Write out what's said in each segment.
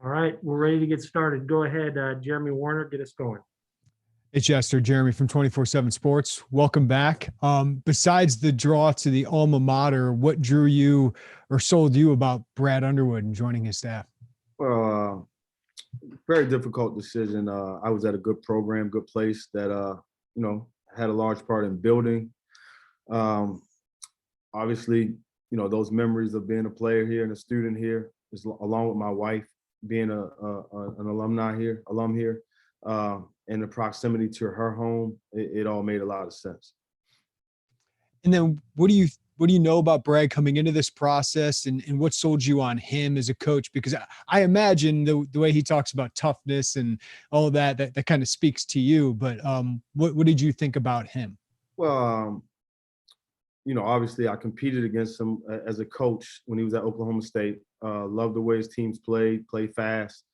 All right, we're ready to get started. Go ahead, Jeremy Warner, get us going. Hey, Chester, Jeremy from 24/7 Sports. Welcome back. Besides the draw to the alma mater, what drew you or sold you about Brad Underwood and joining his staff? Well, very difficult decision. I was at a good program, good place that had a large part in building. Obviously, those memories of being a player here and a student here, along with my wife being an alum here, and the proximity to her home, it all made a lot of sense. And then what do you know about Brad coming into this process, and what sold you on him as a coach? Because I imagine the way he talks about toughness and all of that kind of speaks to you. But what did you think about him? Well, obviously I competed against him as a coach when he was at Oklahoma State. Loved the way his teams play fast.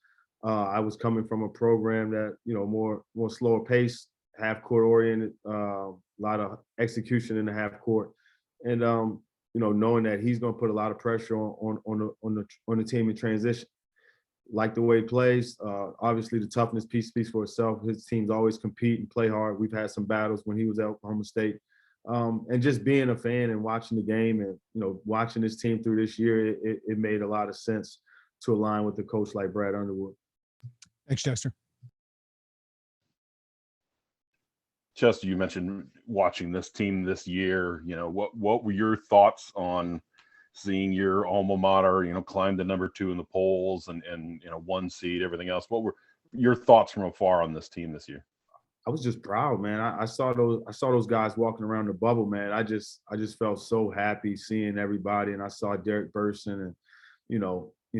I was coming from a program that, more slower pace, half court oriented, a lot of execution in the half court. And, knowing that he's going to put a lot of pressure on the team in transition. Like the way he plays, obviously the toughness piece speaks for itself. His teams always compete and play hard. We've had some battles when he was at Oklahoma State. And just being a fan and watching the game and, watching this team through this year, it made a lot of sense to align with a coach like Brad Underwood. Thanks, Chester. Chester, you mentioned watching this team this year. What were your thoughts on seeing your alma mater, climb to number 2 in the polls and 1 seed, everything else? What were your thoughts from afar on this team this year? I was just proud, man. I saw those guys walking around the bubble, man. I just felt so happy seeing everybody, and I saw Derek Burson and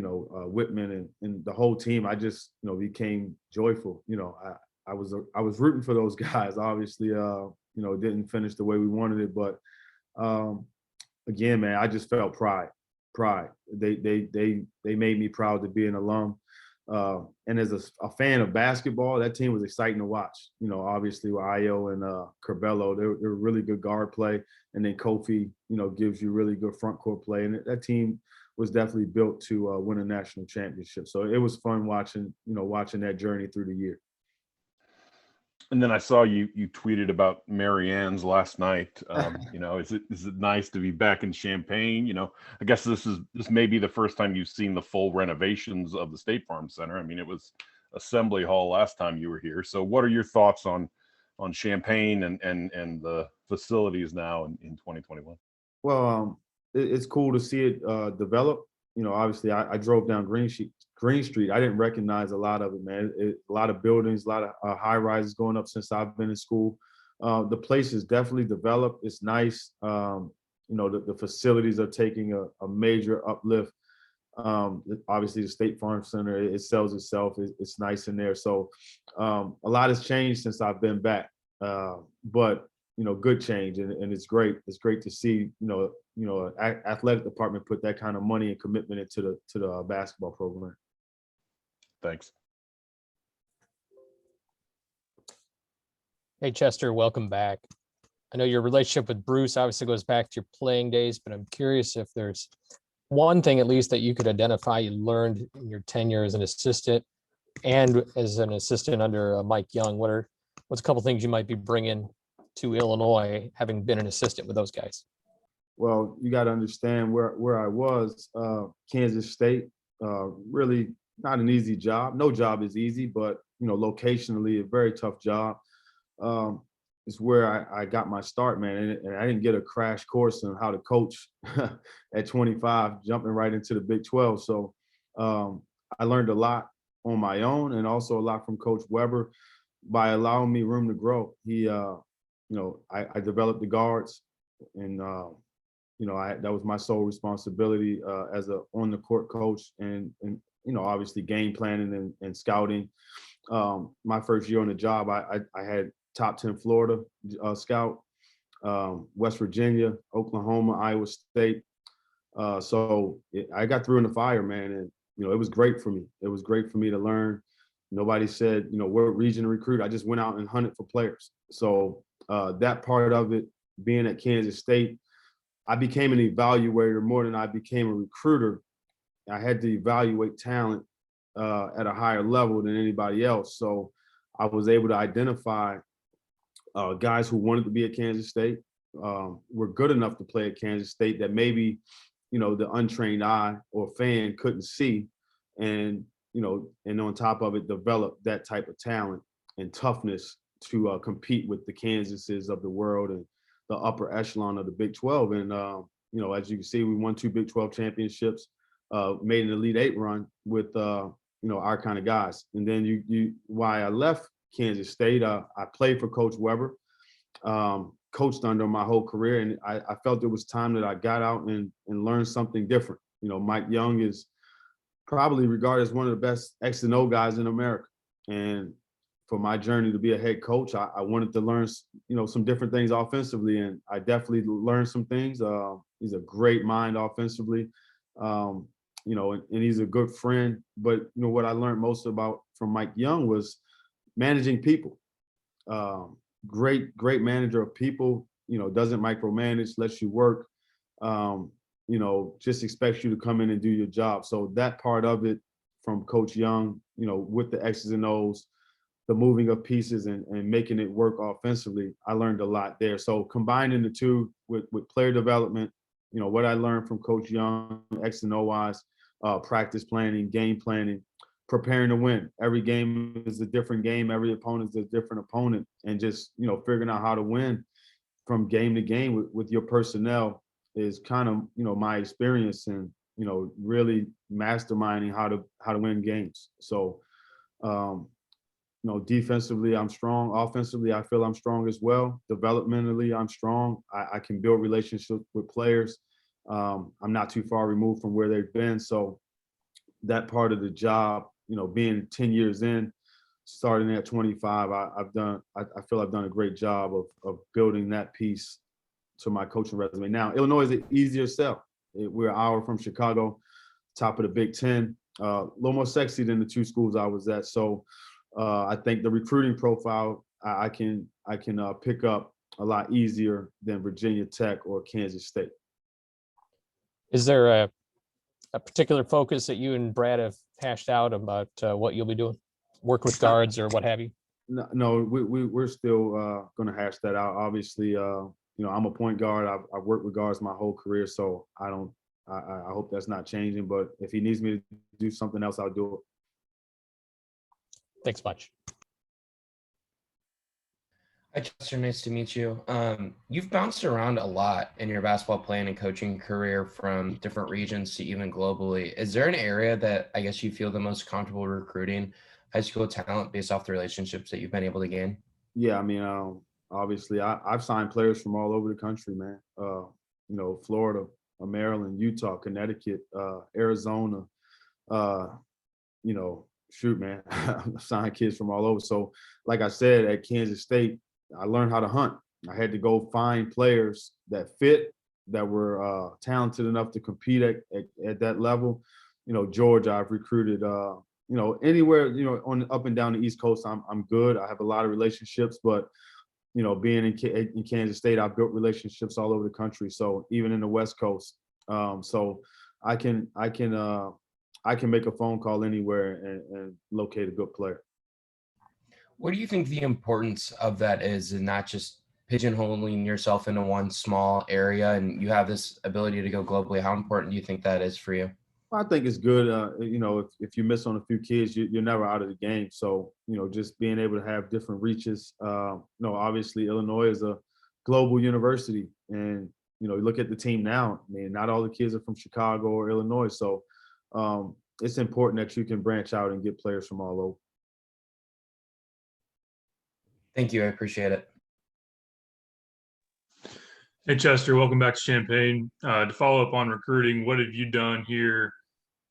Whitman and the whole team. I just became joyful. I was rooting for those guys. Obviously, it didn't finish the way we wanted it, but again, man, I just felt pride. They made me proud to be an alum. And as a fan of basketball, that team was exciting to watch. Obviously with Ayo and Curbelo, they're really good guard play. And then Kofi, gives you really good front court play. And that team was definitely built to win a national championship. So it was fun watching that journey through the year. And then I saw you tweeted about Mary Ann's last night. Is it nice to be back in Champaign? I guess this may be the first time you've seen the full renovations of the State Farm Center. I mean, it was Assembly Hall last time you were here. So what are your thoughts on Champaign and the facilities now in 2021? Well, it's cool to see it develop. Obviously I drove down Green Street. I didn't recognize a lot of it, man. A lot of buildings, a lot of high rises going up since I've been in school. The place is definitely developed. It's nice. The facilities are taking a major uplift. Obviously the State Farm Center, it sells itself. It's nice in there. So a lot has changed since I've been back. But good change, and it's great. It's great to see, athletic department put that kind of money and commitment into the basketball program. Thanks. Hey, Chester, welcome back. I know your relationship with Bruce obviously goes back to your playing days, but I'm curious if there's one thing at least that you could identify you learned in your tenure as an assistant and as an assistant under Mike Young. What's a couple things you might be bringing to Illinois, having been an assistant with those guys? Well, you got to understand where I was. Kansas State, really not an easy job. No job is easy, but locationally a very tough job. It's where I got my start, man, and I didn't get a crash course on how to coach at 25, jumping right into the Big 12. So I learned a lot on my own, and also a lot from Coach Weber by allowing me room to grow. He, I developed the guards, and that was my sole responsibility as a on the court coach, and obviously game planning and scouting. My first year on the job, I had top 10 Florida scout, West Virginia, Oklahoma, Iowa State. So I got through in the fire, man, and it was great for me. It was great for me to learn. Nobody said, what region to recruit. I just went out and hunted for players. So that part of it, being at Kansas State, I became an evaluator more than I became a recruiter. I had to evaluate talent at a higher level than anybody else. So I was able to identify guys who wanted to be at Kansas State, were good enough to play at Kansas State that maybe, the untrained eye or fan couldn't see. And, and on top of it, develop that type of talent and toughness to compete with the Kansases of the world and the upper echelon of the Big 12. And, as you can see, we won 2 Big 12 championships, made an Elite 8 run with, our kind of guys. And then why I left Kansas State, I played for Coach Weber, coached under my whole career. And I felt it was time that I got out and learned something different. Mike Young is probably regarded as one of the best X and O guys in America. And for my journey to be a head coach, I wanted to learn, some different things offensively. And I definitely learned some things. He's a great mind offensively, and he's a good friend. But, what I learned most from Mike Young was managing people. Great manager of people, doesn't micromanage, lets you work, just expects you to come in and do your job. So that part of it from Coach Young, with the X's and O's, the moving of pieces and making it work offensively, I learned a lot there. So combining the two with player development, what I learned from Coach Young, X and O wise, practice planning, game planning, preparing to win. Every game is a different game. Every opponent is a different opponent. And just, figuring out how to win from game to game with your personnel is kind of, my experience and, really masterminding how to win games. So, defensively, I'm strong. Offensively, I feel I'm strong as well. Developmentally, I'm strong. I can build relationships with players. I'm not too far removed from where they've been. So that part of the job, being 10 years in, starting at 25, I feel I've done a great job of building that piece to my coaching resume. Now, Illinois is an easier sell. We're an hour from Chicago, top of the Big Ten, a little more sexy than the 2 schools I was at. So I think the recruiting profile I can pick up a lot easier than Virginia Tech or Kansas State. Is there a particular focus that you and Brad have hashed out about what you'll be doing? Work with guards or what have you? No, we're still going to hash that out. Obviously, I'm a point guard. I've worked with guards my whole career, so I hope that's not changing. But if he needs me to do something else, I'll do it. Thanks much. Hi, Chester. Nice to meet you. You've bounced around a lot in your basketball playing and coaching career from different regions to even globally. Is there an area that I guess you feel the most comfortable recruiting high school talent based off the relationships that you've been able to gain? Yeah, I mean, obviously, I've signed players from all over the country, man. Florida, Maryland, Utah, Connecticut, Arizona. Shoot, man, I've signed kids from all over. So, like I said, at Kansas State, I learned how to hunt. I had to go find players that fit, that were talented enough to compete at that level. Georgia, I've recruited. Anywhere, on up and down the East Coast, I'm good. I have a lot of relationships, but being in Kansas State, I've built relationships all over the country. So even in the West Coast, so I can make a phone call anywhere and locate a good player. What do you think the importance of that is, and not just pigeonholing yourself into one small area, and you have this ability to go globally? How important do you think that is for you? I think it's good. If you miss on a few kids, you're never out of the game. So, just being able to have different reaches. Obviously Illinois is a global university, and you look at the team now. I mean, not all the kids are from Chicago or Illinois. So it's important that you can branch out and get players from all over. Thank you. I appreciate it. Hey, Chester, welcome back to Champaign. To follow up on recruiting, what have you done here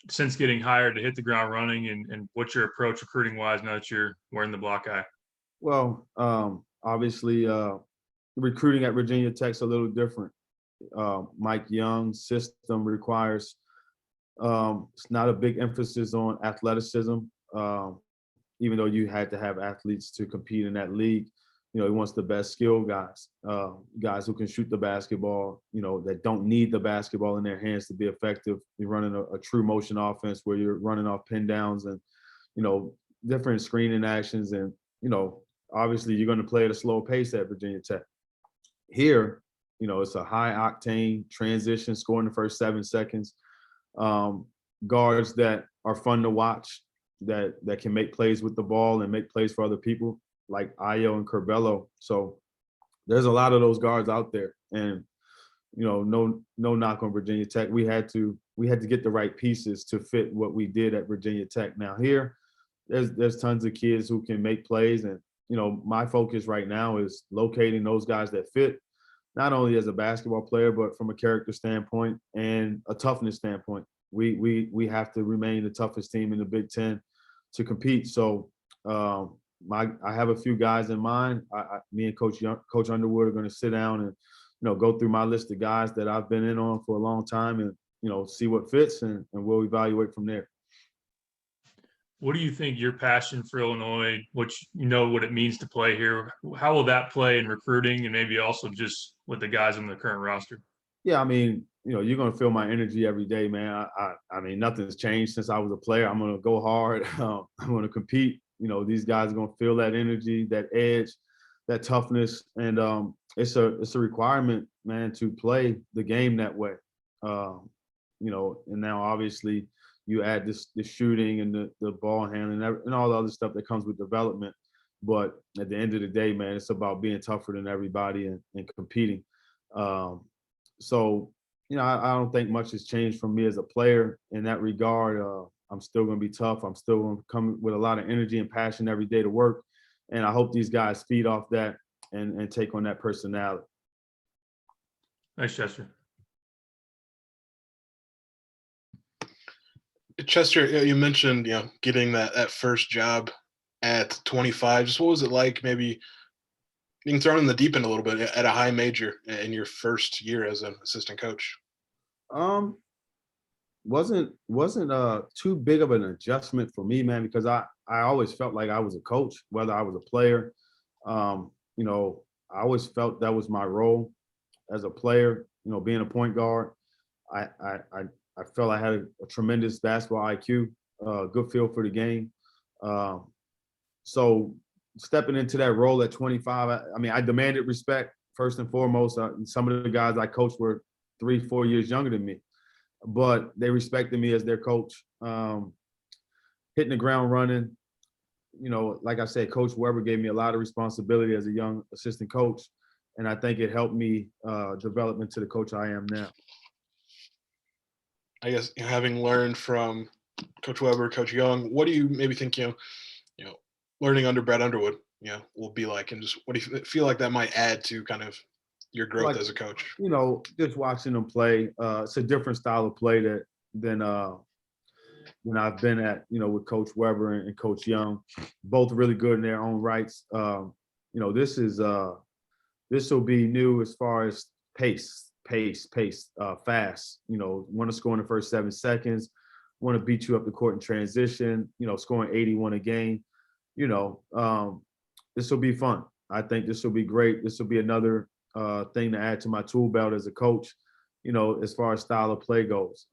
since getting hired to hit the ground running, and what's your approach recruiting wise now that you're wearing the black eye? Well, obviously, recruiting at Virginia Tech's a little different. Mike Young's system requires, it's not a big emphasis on athleticism, even though you had to have athletes to compete in that league. He wants the best skilled guys, guys who can shoot the basketball, that don't need the basketball in their hands to be effective. You're running a true motion offense where you're running off pin downs and different screening actions. And, obviously you're going to play at a slow pace at Virginia Tech. Here, it's a high octane transition, scoring the first 7 seconds. Guards that are fun to watch, that can make plays with the ball and make plays for other people, like Ayo and Curbelo. So there's a lot of those guards out there. And, no knock on Virginia Tech. We had to get the right pieces to fit what we did at Virginia Tech. Now here, there's tons of kids who can make plays. And, my focus right now is locating those guys that fit, not only as a basketball player, but from a character standpoint and a toughness standpoint. We have to remain the toughest team in the Big Ten to compete. So I have a few guys in mind. Me and Coach Underwood are going to sit down and go through my list of guys that I've been in on for a long time and see what fits, and we'll evaluate from there. What do you think your passion for Illinois, which what it means to play here, how will that play in recruiting and maybe also just with the guys on the current roster? Yeah, I mean, you're going to feel my energy every day, man. I mean, nothing's changed since I was a player. I'm going to go hard. I'm going to compete. These guys are going to feel that energy, that edge, that toughness. And it's a requirement, man, to play the game that way. And now obviously you add the shooting and the ball handling and all the other stuff that comes with development. But at the end of the day, man, it's about being tougher than everybody and competing. So, I don't think much has changed from me as a player in that regard. I'm still going to be tough. I'm still going to come with a lot of energy and passion every day to work. And I hope these guys feed off that and take on that personality. Thanks, Chester. Chester, you mentioned, getting that first job at 25. Just what was it like maybe being thrown in the deep end a little bit at a high major in your first year as an assistant coach? Wasn't too big of an adjustment for me, man, because I always felt like I was a coach, whether I was a player. I always felt that was my role as a player, being a point guard. I felt I had a tremendous basketball IQ, good feel for the game. So stepping into that role at 25, I demanded respect first and foremost. Some of the guys I coached were 3-4 years younger than me, but they respected me as their coach. Hitting the ground running, like I said, Coach Weber gave me a lot of responsibility as a young assistant coach, and I think it helped me develop into the coach I am now. I guess having learned from Coach Weber, Coach Young, what do you maybe think learning under Brad Underwood will be like, and just what do you feel like that might add to kind of your growth as a coach? Just watching them play, it's a different style of play than when I've been at with Coach Weber and Coach Young, both really good in their own rights. This will be new as far as pace, fast. Want to score in the first 7 seconds, want to beat you up the court in transition. Scoring 81 a game. This will be fun. I think this will be great. This will be another thing to add to my tool belt as a coach. As far as style of play goes,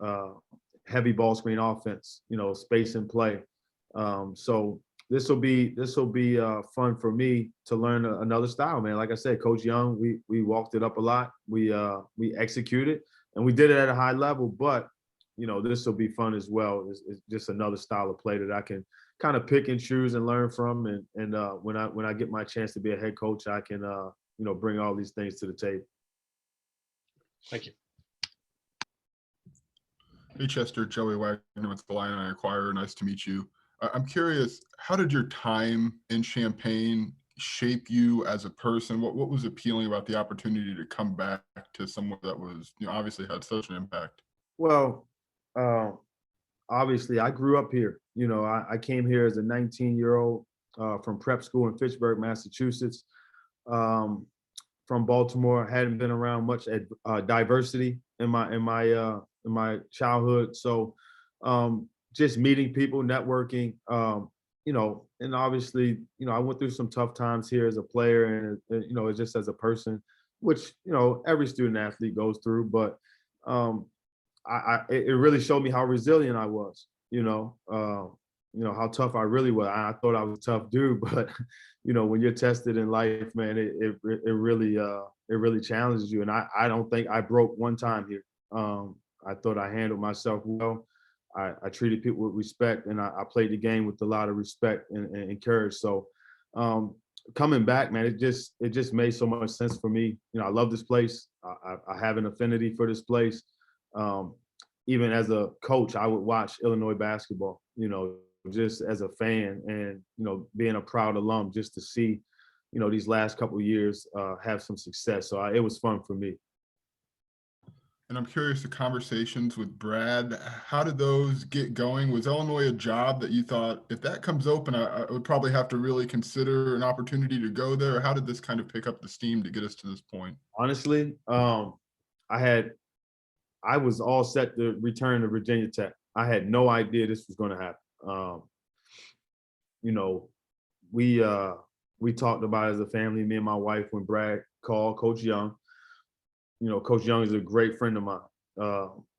heavy ball screen offense. Space and play. So this will be fun for me to learn another style, man. Like I said, Coach Young, we walked it up a lot. We executed, and we did it at a high level. But this will be fun as well. It's just another style of play that I can kind of pick and choose and learn from. And when I get my chance to be a head coach, I can bring all these things to the table. Thank you. Hey Chester, Joey Wagner with the Illini Inquirer. Nice to meet you. I'm curious, how did your time in Champaign shape you as a person? What was appealing about the opportunity to come back to somewhere that was, obviously had such an impact? Well, obviously I grew up here. I came here as a 19-year-old from prep school in Fitchburg, Massachusetts. From Baltimore, hadn't been around much diversity in my childhood. So just meeting people, networking, and obviously, I went through some tough times here as a player and, just as a person, which, every student athlete goes through. But it really showed me how resilient I was, how tough I really was. I thought I was a tough dude, but when you're tested in life, man, it really challenges you. And I don't think I broke one time here. I thought I handled myself well. I treated people with respect, and I played the game with a lot of respect and courage. So coming back, man, it just made so much sense for me. I love this place. I have an affinity for this place. Even as a coach, I would watch Illinois basketball, just as a fan, and being a proud alum, just to see these last couple of years have some success. So it was fun for me. And I'm curious, the conversations with Brad, how did those get going? Was Illinois a job that you thought, if that comes open, I would probably have to really consider an opportunity to go there? Or how did this kind of pick up the steam to get us to this point? Honestly, I was all set to return to Virginia Tech. I had no idea this was going to happen. We talked about it as a family, me and my wife, when Brad called Coach Young. Coach Young is a great friend of mine.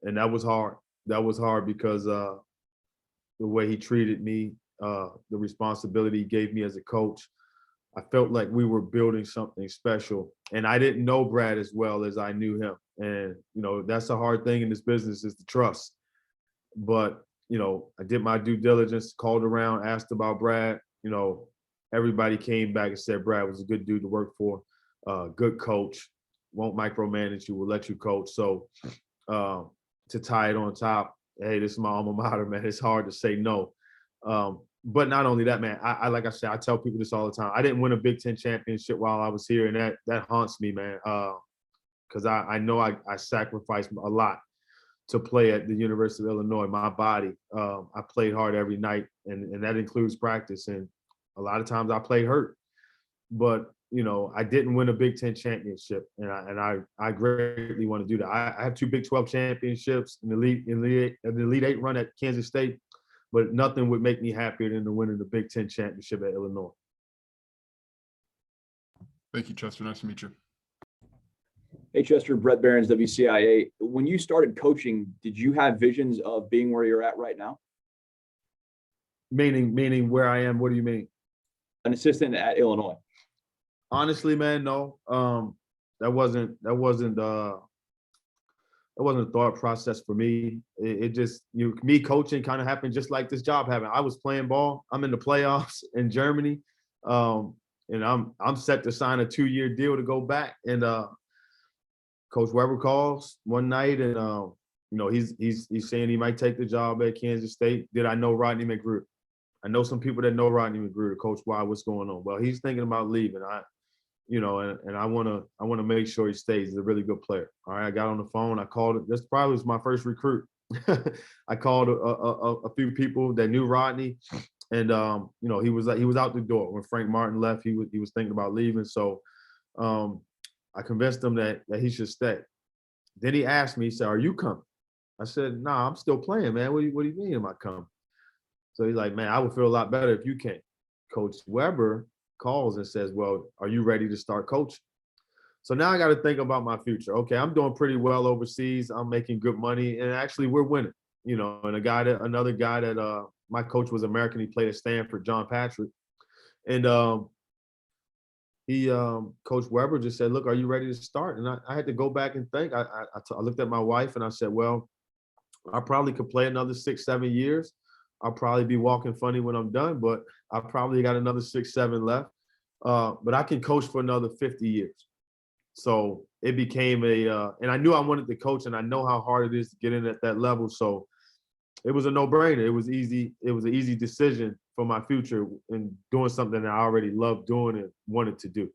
And that was hard. That was hard because the way he treated me, the responsibility he gave me as a coach, I felt like we were building something special. And I didn't know Brad as well as I knew him. And, that's a hard thing in this business, is the trust. But, I did my due diligence, called around, asked about Brad. Everybody came back and said Brad was a good dude to work for, good coach, won't micromanage you, will let you coach. So to tie it on top, hey, this is my alma mater, man. It's hard to say no. But not only that, man, I like I said, I tell people this all the time. I didn't win a Big Ten championship while I was here, and that haunts me, man. Because I know I sacrificed a lot to play at the University of Illinois. My body, I played hard every night, and that includes practice. And a lot of times I played hurt, but I didn't win a Big Ten championship, and I greatly want to do that. I have 2 Big 12 championships, an Elite 8 run at Kansas State, but nothing would make me happier than to win the Big Ten championship at Illinois. Thank you, Chester. Nice to meet you. Hey, Chester, Brett Barons, WCIA. When you started coaching, did you have visions of being where you're at right now? Meaning where I am? What do you mean? An assistant at Illinois. Honestly, man, no. That wasn't a thought process for me. It just, me coaching kind of happened just like this job happened. I was playing ball. I'm in the playoffs in Germany, and I'm set to sign a 2-year deal to go back. And Coach Weber calls one night, and he's saying he might take the job at Kansas State. Did I know Rodney McGrew? I know some people that know Rodney McGrew. Coach, why? What's going on? Well, he's thinking about leaving. And I want to make sure he stays. He's a really good player. All right, I got on the phone. I called. This probably was my first recruit. I called a few people that knew Rodney, and he was out the door when Frank Martin left. He was thinking about leaving. So I convinced him that he should stay. Then he asked me, he said, "Are you coming?" I said, "Nah, I'm still playing, man. What do you mean am I coming?" So he's like, "Man, I would feel a lot better if you came." Coach Weber calls and says, "Well, are you ready to start coaching?" So now I got to think about my future. Okay, I'm doing pretty well overseas. I'm making good money, and actually we're winning. And another guy that my coach was American. He played at Stanford, John Patrick, and Coach Weber just said, "Look, are you ready to start?" And I had to go back and think. I looked at my wife and I said, "Well, I probably could play another 6-7 years. I'll probably be walking funny when I'm done, but I probably got another 6-7 left. But I can coach for another 50 years." So it became and I knew I wanted to coach, and I know how hard it is to get in at that level. So it was a no-brainer. It was easy. It was an easy decision for my future and doing something that I already loved doing and wanted to do.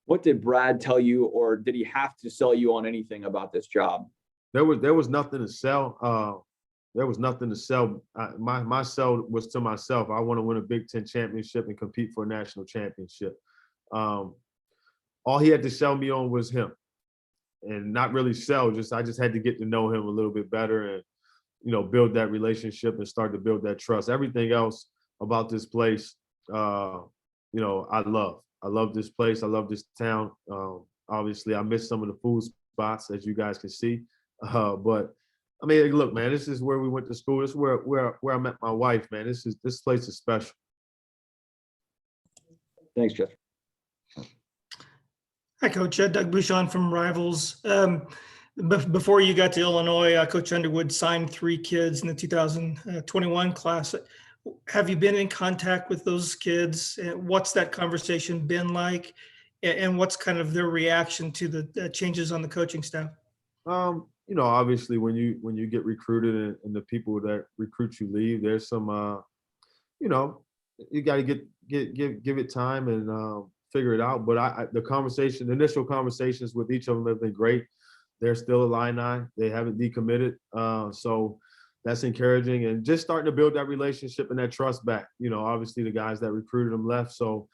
What did Brad tell you, or did he have to sell you on anything about this job? There was nothing to sell. There was nothing to sell. My sell was to myself. I want to win a Big Ten championship and compete for a national championship. All he had to sell me on was him, and not really sell. I just had to get to know him a little bit better, and build that relationship and start to build that trust. Everything else about this place, I love. I love this place. I love this town. Obviously, I miss some of the food spots, as you guys can see, but I mean, look, man, this is where we went to school. This is where I met my wife, man. This place is special. Thanks, Chester. Hi, Coach. Doug Bouchon from Rivals. Before you got to Illinois, Coach Underwood signed 3 kids in the 2021 class. Have you been in contact with those kids? What's that conversation been like? And what's kind of their reaction to the changes on the coaching staff? Obviously when you get recruited and the people that recruit you leave, there's some, you got to give it time and figure it out. But the initial conversations with each of them have been great. They're still Illini. They haven't decommitted. So that's encouraging, and just starting to build that relationship and that trust back. Obviously the guys that recruited them left. So,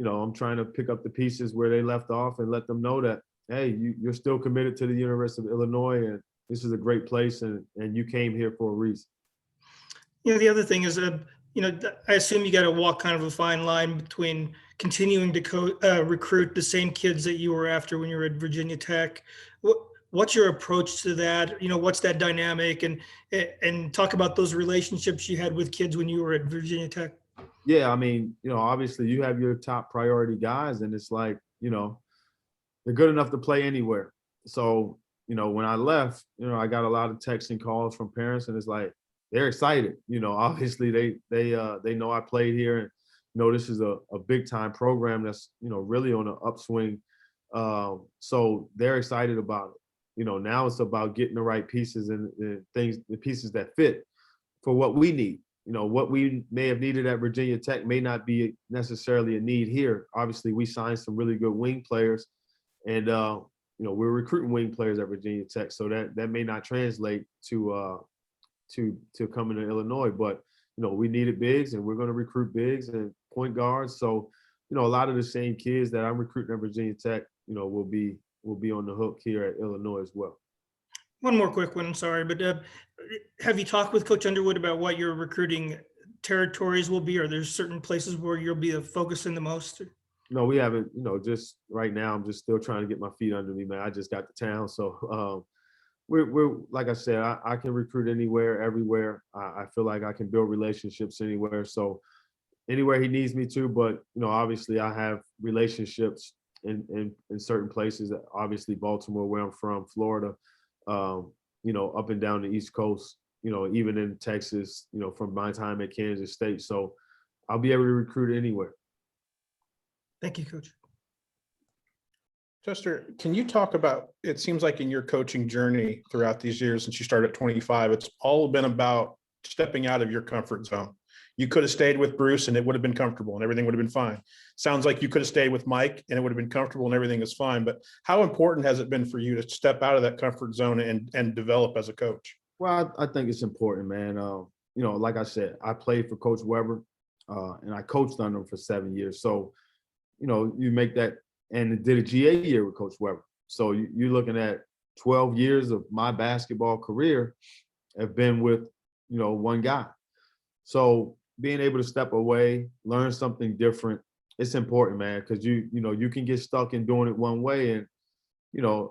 I'm trying to pick up the pieces where they left off and let them know that, hey, you're still committed to the University of Illinois, and this is a great place, and you came here for a reason. The other thing is, I assume you got to walk kind of a fine line between continuing to recruit the same kids that you were after when you were at Virginia Tech. What's your approach to that? What's that dynamic, and talk about those relationships you had with kids when you were at Virginia Tech. Yeah, I mean, obviously you have your top priority guys, and it's like, they're good enough to play anywhere. So, when I left, I got a lot of texts and calls from parents, and it's like, they're excited. Obviously they know I played here, and this is a big time program that's, really on an upswing. So they're excited about it. Now it's about getting the right pieces and the pieces that fit for what we need. What we may have needed at Virginia Tech may not be necessarily a need here. Obviously, we signed some really good wing players, and we're recruiting wing players at Virginia Tech, so that may not translate to coming to Illinois. But we needed bigs, and we're going to recruit bigs and point guards. So a lot of the same kids that I'm recruiting at Virginia Tech, will be on the hook here at Illinois as well. One more quick one, I'm sorry, but have you talked with Coach Underwood about what your recruiting territories will be? Are there certain places where you'll be focusing the most? No, we haven't. Just right now, I'm just still trying to get my feet under me, man. I just got to town, so we're like I said, I can recruit anywhere, everywhere. I feel like I can build relationships anywhere. So anywhere he needs me to, but obviously I have relationships in certain places. Obviously Baltimore, where I'm from, Florida. Up and down the East Coast, even in Texas, from my time at Kansas State. So I'll be able to recruit anywhere. Thank you, Coach. Chester, can you talk about, it seems like in your coaching journey throughout these years since you started at 25, it's all been about stepping out of your comfort zone. You could have stayed with Bruce and it would have been comfortable and everything would have been fine. Sounds like you could have stayed with Mike and it would have been comfortable and everything is fine. But how important has it been for you to step out of that comfort zone and develop as a coach? Well, I think it's important, man. Like I said, I played for Coach Weber and I coached under him for 7 years. So, you make that, and did a GA year with Coach Weber. So you're looking at 12 years of my basketball career have been with, one guy. So being able to step away, learn something different, it's important, man, because you can get stuck in doing it one way, and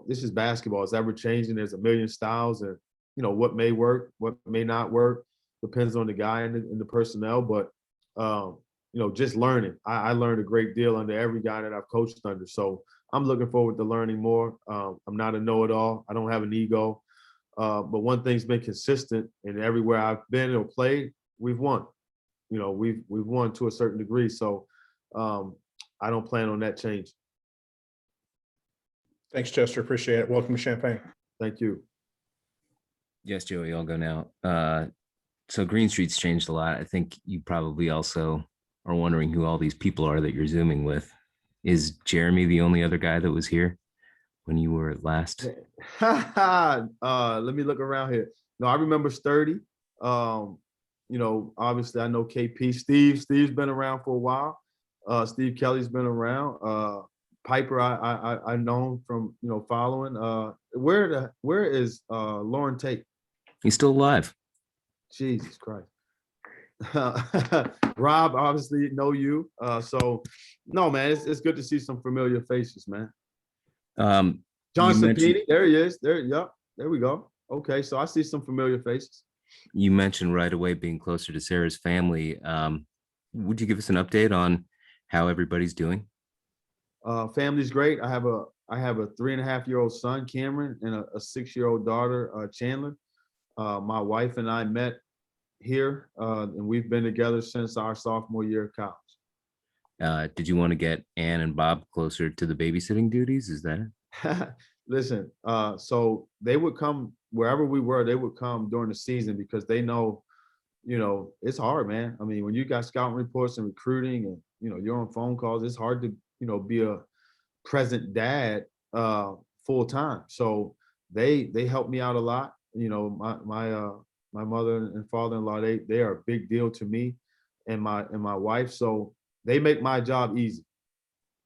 this is basketball. It's ever changing. There's a million styles, and what may work, what may not work, depends on the guy and the personnel. But just learning. I learned a great deal under every guy that I've coached under. So I'm looking forward to learning more. I'm not a know-it-all. I don't have an ego. But one thing's been consistent, and everywhere I've been or played, we've won. We've won to a certain degree. So I don't plan on that change. Thanks, Chester. Appreciate it. Welcome to Champaign. Thank you. Yes, Joey, I'll go now. So Green Street's changed a lot. I think you probably also are wondering who all these people are that you're Zooming with. Is Jeremy the only other guy that was here when you were last? Let me look around here. No, I remember Sturdy. Obviously I know KP. Steve's been around for a while. Steve Kelly's been around. Piper, I know from following. Where is Lauren Tate? He's still alive. Jesus Christ. Rob, obviously know you. So no, man, it's good to see some familiar faces, man. John Sapini, there he is. There we go. Okay, so I see some familiar faces. You mentioned right away being closer to Sarah's family. Would you give us an update on how everybody's doing? Family's great. I have a 3.5-year-old son, Cameron, and a 6-year-old daughter, Chandler. My wife and I met here, and we've been together since our sophomore year of college. Did you want to get Ann and Bob closer to the babysitting duties? Is that it? Listen, so they would come wherever we were, they would come during the season because they know, it's hard, man. I mean, when you got scouting reports and recruiting and, you're on phone calls, it's hard to, be a present dad full time. So they help me out a lot. My mother and father-in-law, they are a big deal to me and my wife. So they make my job easy.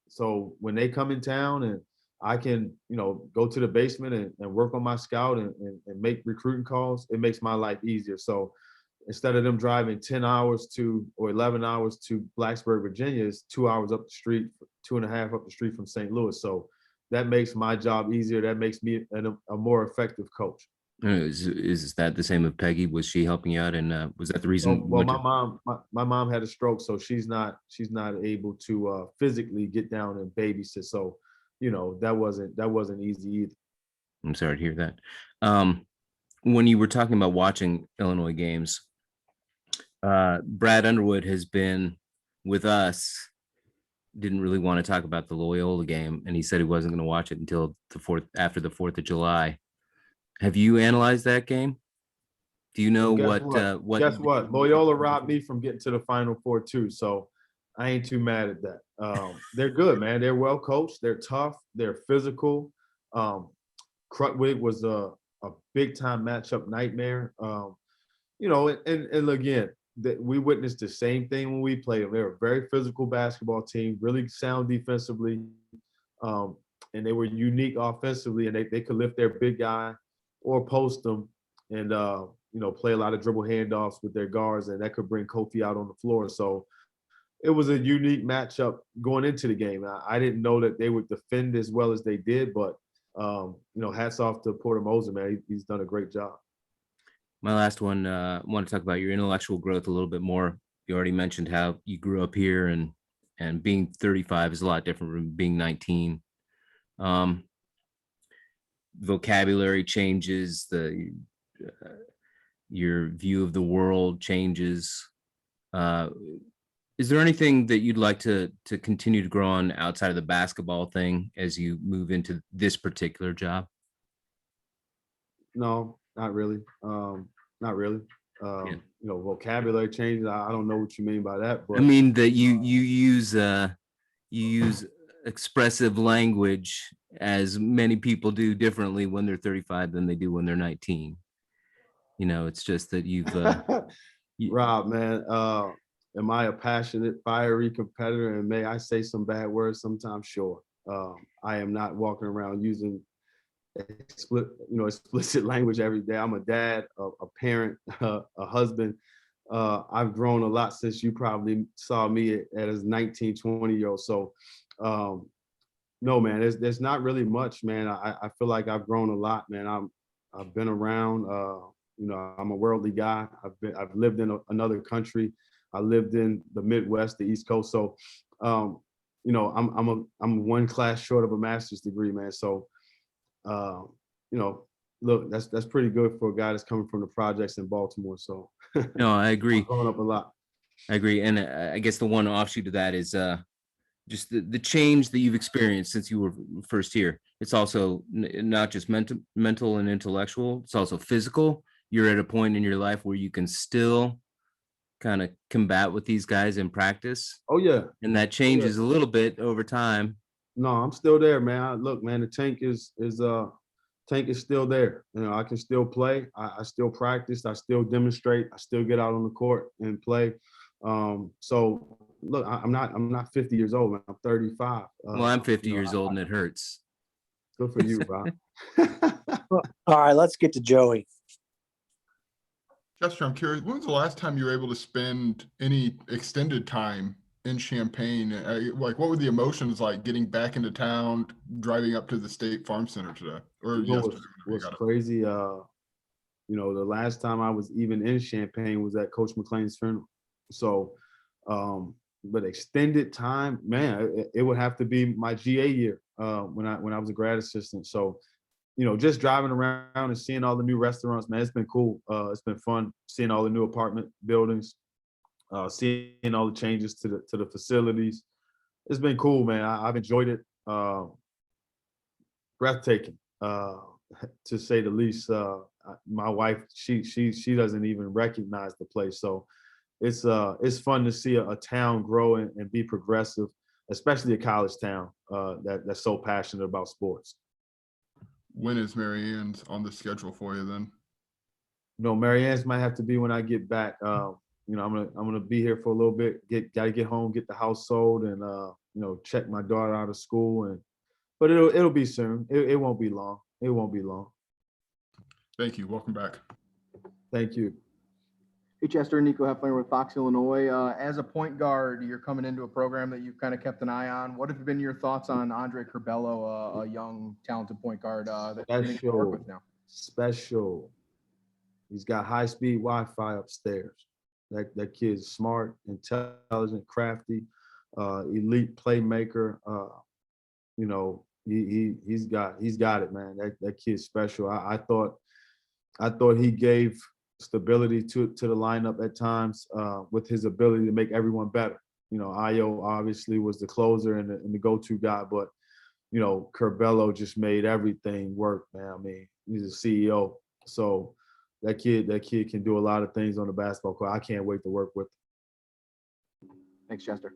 So when they come in town and I can, go to the basement and work on my scout and make recruiting calls, it makes my life easier. So instead of them driving 10 hours or 11 hours to Blacksburg, Virginia, it's 2 hours up the street, 2.5 up the street from St. Louis. So that makes my job easier. That makes me a more effective coach. Is that the same with Peggy? Was she helping you out? And was that the reason? Well, my mom had a stroke, so she's not able to physically get down and babysit. So, that wasn't easy either. I'm sorry to hear that. When you were talking about watching Illinois games, Brad Underwood has been with us. Didn't really want to talk about the Loyola game, and he said he wasn't going to watch it until after the 4th of July. Have you analyzed that game? Do you know what? Guess what? Loyola robbed me from getting to the Final Four too, so I ain't too mad at that. They're good, man. They're well coached. They're tough. They're physical. Krutwig was a big time matchup nightmare. And again, we witnessed the same thing when we played them. They're a very physical basketball team, really sound defensively, and they were unique offensively, and they could lift their big guy or post them and play a lot of dribble handoffs with their guards, and that could bring Kofi out on the floor. So it was a unique matchup going into the game. I didn't know that they would defend as well as they did, but hats off to Porter Moser, man. He's done a great job. My last one, I want to talk about your intellectual growth a little bit more. You already mentioned how you grew up here, and being 35 is a lot different from being 19. Vocabulary changes, your view of the world changes. Is there anything that you'd like to continue to grow on outside of the basketball thing as you move into this particular job? No, not really. Not really. Vocabulary changes. I don't know what you mean by that. But I mean that you use expressive language as many people do differently when they're 35 than they do when they're 19. It's just that you've Rob, man, am I a passionate, fiery competitor? And may I say some bad words sometimes? Sure. I am not walking around using explicit language every day. I'm a dad, a parent, a husband. I've grown a lot since you probably saw me as 19, 20-year-old. So no, man, there's not really much, man. I feel like I've grown a lot, man. I've been around, I'm a worldly guy. I've lived in another country. I lived in the Midwest, the East Coast. So I'm one class short of a master's degree, man. So look, that's pretty good for a guy that's coming from the projects in Baltimore. So no, I agree. Growing up a lot. I agree. And I guess the one offshoot of that is just the change that you've experienced since you were first here. It's also not just mental and intellectual, it's also physical. You're at a point in your life where you can still kind of combat with these guys in practice. Oh yeah. And that changes a little bit over time. No, I'm still there, man. Look, man, the tank is still there. I can still play. I still practice. I still demonstrate. I still get out on the court and play. So look, I'm not 50 years old, man. I'm 35. Well, I'm 50 years old and it hurts. Good for you, Rob. All right, let's get to Joey. Chester, I'm curious, when was the last time you were able to spend any extended time in Champaign? What were the emotions like getting back into town, driving up to the State Farm Center today? Or was crazy. You know, the last time I was even in Champaign was at Coach McLean's funeral. So, but extended time, man, it would have to be my GA year when I was a grad assistant. So, you know, just driving around and seeing all the new restaurants, man, it's been cool. It's been fun seeing all the new apartment buildings, seeing all the changes to the facilities. It's been cool, man. I've enjoyed it. Breathtaking, to say the least. My wife, she doesn't even recognize the place. So it's fun to see a town grow and be progressive, especially a college town that's so passionate about sports. When is Mary Ann's on the schedule for you then? You know, Mary Ann's might have to be when I get back. You know, I'm gonna be here for a little bit. Gotta get home, get the house sold, and you know, check my daughter out of school. But it'll be soon. It won't be long. It won't be long. Thank you. Welcome back. Thank you. Hey, Chester, Nico Heffler with Fox, Illinois. As a point guard, you're coming into a program that you've kind of kept an eye on. What have been your thoughts on Andre Curbelo, a young, talented point guard that you're going to work with now? Special. He's got high-speed Wi-Fi upstairs. That kid's smart, intelligent, crafty, elite playmaker. You know, he's got it, man. That kid's special. I thought he gave stability to the lineup at times with his ability to make everyone better. You know, Ayo obviously was the closer and the go-to guy, but you know, Curbelo just made everything work, man. I mean, he's a CEO, so that kid can do a lot of things on the basketball court. I can't wait to work with him. Thanks, Chester.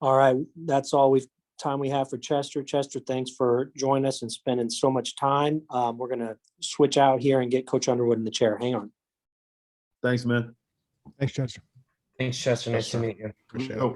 All right, that's all time we have for Chester. Chester, thanks for joining us and spending so much time. We're going to switch out here and get Coach Underwood in the chair. Hang on. Thanks, man. Thanks, Chester. Thanks, Chester. Nice to meet you. Appreciate it.